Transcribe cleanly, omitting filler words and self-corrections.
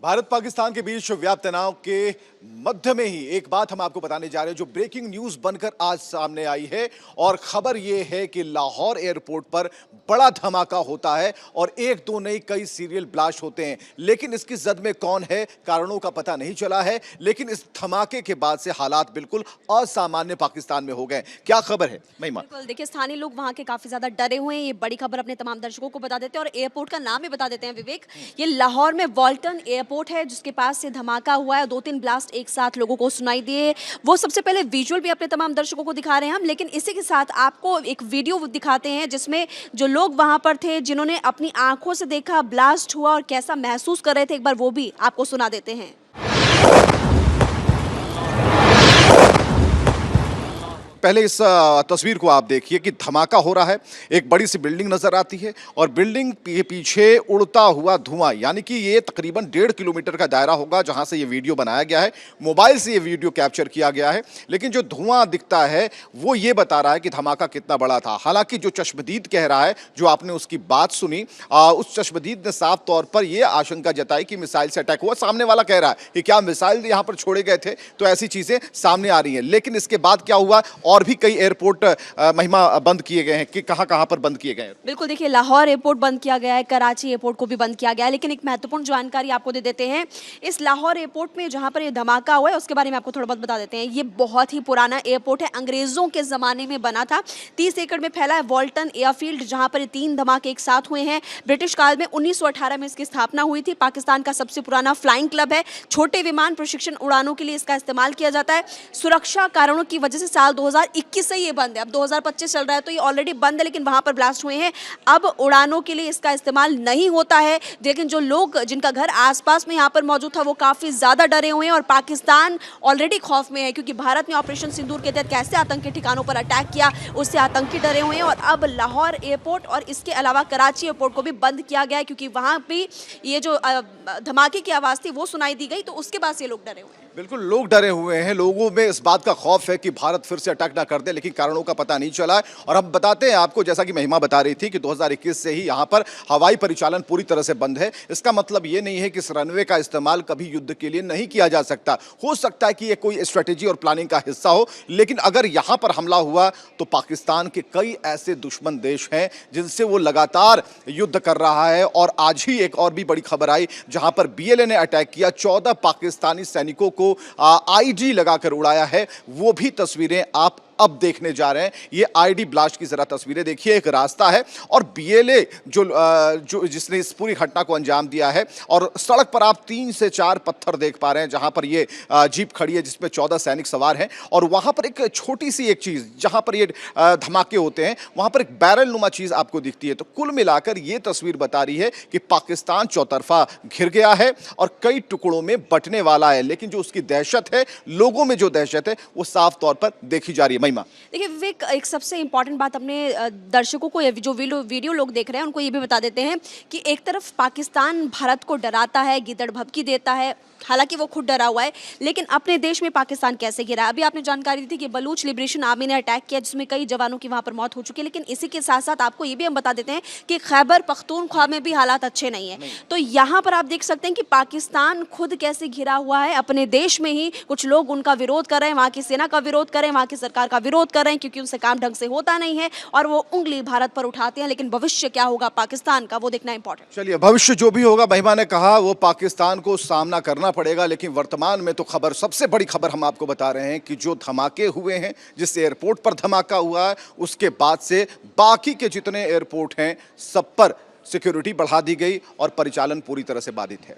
भारत पाकिस्तान के बीच व्याप्त तनाव के मध्य में ही एक बात हम आपको बताने जा रहे हैं जो ब्रेकिंग न्यूज बनकर आज सामने आई है। और खबर यह है कि लाहौर एयरपोर्ट पर बड़ा धमाका होता है और एक दो नहीं कई सीरियल ब्लास्ट होते हैं, लेकिन इसकी जद में कौन है कारणों का पता नहीं चला है। लेकिन इस धमाके के बाद से हालात बिल्कुल असामान्य पाकिस्तान में हो गए। क्या खबर है महिमा? बिल्कुल, देखिए स्थानीय लोग वहाँ के काफी ज्यादा डरे हुए हैं। ये बड़ी खबर अपने तमाम दर्शकों को बता देते हैं और एयरपोर्ट का नाम भी बता देते हैं विवेक। ये लाहौर में वॉल्टन एयरपोर्ट है जिसके पास से धमाका हुआ है। 2-3 ब्लास्ट एक साथ लोगों को सुनाई दिए। वो सबसे पहले विजुअल भी अपने तमाम दर्शकों को दिखा रहे हैं हम, लेकिन इसी के साथ आपको एक वीडियो दिखाते हैं जिसमें जो लोग वहां पर थे जिन्होंने अपनी आंखों से देखा ब्लास्ट हुआ और कैसा महसूस कर रहे थे, एक बार वो भी आपको सुना देते हैं। पहले इस तस्वीर को आप देखिए कि धमाका हो रहा है, एक बड़ी सी बिल्डिंग नजर आती है और बिल्डिंग के पीछे उड़ता हुआ धुआं, यानी कि ये तकरीबन 1.5 किलोमीटर का दायरा होगा जहां से ये वीडियो बनाया गया है। मोबाइल से ये वीडियो कैप्चर किया गया है, लेकिन जो धुआं दिखता है वो ये बता रहा है कि धमाका कितना बड़ा था। हालांकि जो चश्मदीद कह रहा है, जो आपने उसकी बात सुनी, उस चश्मदीद ने साफ तौर पर यह आशंका जताई कि मिसाइल से अटैक हुआ। सामने वाला कह रहा है कि क्या मिसाइल यहाँ पर छोड़े गए थे, तो ऐसी चीजें सामने आ रही हैं। लेकिन इसके बाद क्या हुआ, और भी कई एयरपोर्ट महिमा बंद किए गए हैं कि कहां पर बंद किए गए हैं? बिल्कुल, देखिए लाहौर एयरपोर्ट बंद किया गया है, कराची एयरपोर्ट को भी बंद किया गया है। लेकिन एक महत्वपूर्ण जानकारी आपको दे देते हैं, इस लाहौर एयरपोर्ट में जहां पर ये धमाका हुआ है उसके बारे में आपको थोड़ा बहुत बता देते हैं। ये बहुत ही पुराना एयरपोर्ट है, अंग्रेजों के जमाने में बना था। 30 एकड़ में फैला है वॉल्टन एयरफील्ड, जहां पर 3 धमाके एक साथ हुए हैं। ब्रिटिश काल में 1918 में इसकी स्थापना हुई थी। पाकिस्तान का सबसे पुराना फ्लाइंग क्लब है। छोटे विमान प्रशिक्षण उड़ानों के लिए इसका इस्तेमाल किया जाता है। सुरक्षा कारणों की वजह से साल 2021 से ये बंद है। अब 2025 चल रहा है तो ये ऑलरेडी बंद है, लेकिन वहां पर ब्लास्ट हुए हैं। अब उड़ानों के लिए इसका इस्तेमाल नहीं होता है। लेकिन जो लोग जिनका घर आसपास में यहां पर मौजूद था वो काफी ज्यादा डरे हुए हैं और पाकिस्तान ऑलरेडी खौफ में है, क्योंकि भारत ने ऑपरेशन सिंदूर के तहत कैसे आतंकी ठिकानों पर अटैक किया उससे आतंकी डरे हुए हैं। और अब लाहौर एयरपोर्ट और इसके अलावा कराची एयरपोर्ट को भी बंद किया गया है, क्योंकि वहां भी ये जो धमाके की आवाज थी वो सुनाई दी गई, तो उसके बाद ये लोग डरे हुए हैं। बिल्कुल, लोग डरे हुए हैं। लोगों में इस बात का खौफ है कि भारत फिर से अटैक ना कर दे, लेकिन कारणों का पता नहीं चला है। और हम बताते हैं आपको, जैसा कि महिमा बता रही थी कि 2021 से ही यहां पर हवाई परिचालन पूरी तरह से बंद है। इसका मतलब ये नहीं है कि इस रनवे का इस्तेमाल कभी युद्ध के लिए नहीं किया जा सकता। हो सकता है कि ये कोई स्ट्रेटेजी और प्लानिंग का हिस्सा हो, लेकिन अगर यहां पर हमला हुआ तो पाकिस्तान के कई ऐसे दुश्मन देश हैं जिनसे वो लगातार युद्ध कर रहा है। और आज ही एक और भी बड़ी खबर आई जहां पर BLA ने अटैक किया, 14 पाकिस्तानी सैनिकों को आईडी लगाकर उड़ाया है। वो भी तस्वीरें आप अब देखने जा रहे हैं। ये आईडी ब्लास्ट की जरा तस्वीरें देखिए। एक रास्ता है और BLA जो जिसने इस पूरी घटना को अंजाम दिया है, और सड़क पर आप 3 से 4 पत्थर देख पा रहे हैं जहां पर ये जीप खड़ी है जिसमें 14 सैनिक सवार हैं। और वहां पर एक छोटी सी एक चीज जहां पर ये धमाके होते हैं वहां पर एक बैरल नुमा चीज आपको दिखती है। तो कुल मिलाकर ये तस्वीर बता रही है कि पाकिस्तान चौतरफा घिर गया है और कई टुकड़ों में बंटने वाला है। लेकिन जो उसकी दहशत है, लोगों में जो दहशत है, वो साफ तौर पर देखी जा रही है। देखिए विवेक, एक सबसे इंपॉर्टेंट बात अपने दर्शकों को, जो वीडियो लोग देख रहे हैं उनको ये भी बता देते हैं कि एक तरफ पाकिस्तान भारत को डराता है, गिदड़ भभकी देता है, हालांकि वो खुद डरा हुआ है, लेकिन अपने देश में पाकिस्तान कैसे गिरा। अभी आपने जानकारी दी थी कि बलूच लिबरेशन आर्मी ने अटैक किया जिसमें कई जवानों की वहां पर मौत हो चुकी है। लेकिन इसी के साथ साथ आपको ये भी हम बता देते हैं कि खैबर पख्तूनख्वा में भी हालात अच्छे नहीं है। तो यहाँ पर आप देख सकते हैं कि पाकिस्तान खुद कैसे घिरा हुआ है। अपने देश में ही कुछ लोग उनका विरोध कर रहे हैं, वहाँ की सेना का विरोध कर रहे हैं, वहाँ की सरकार का विरोध कर रहे हैं, क्योंकि उनसे काम ढंग से होता नहीं है और वो उंगली भारत पर उठाते हैं। लेकिन भविष्य क्या होगा पाकिस्तान का, वो देखना इंपॉर्टेंट। चलिए, भविष्य जो भी होगा, महिमा ने कहा, वो पाकिस्तान को सामना करना पड़ेगा। लेकिन वर्तमान में तो खबर, सबसे बड़ी खबर हम आपको बता रहे हैं कि जो धमाके हुए हैं, जिस एयरपोर्ट पर धमाका हुआ है, उसके बाद से बाकी के जितने एयरपोर्ट हैं सब पर सिक्योरिटी बढ़ा दी गई और परिचालन पूरी तरह से बाधित है।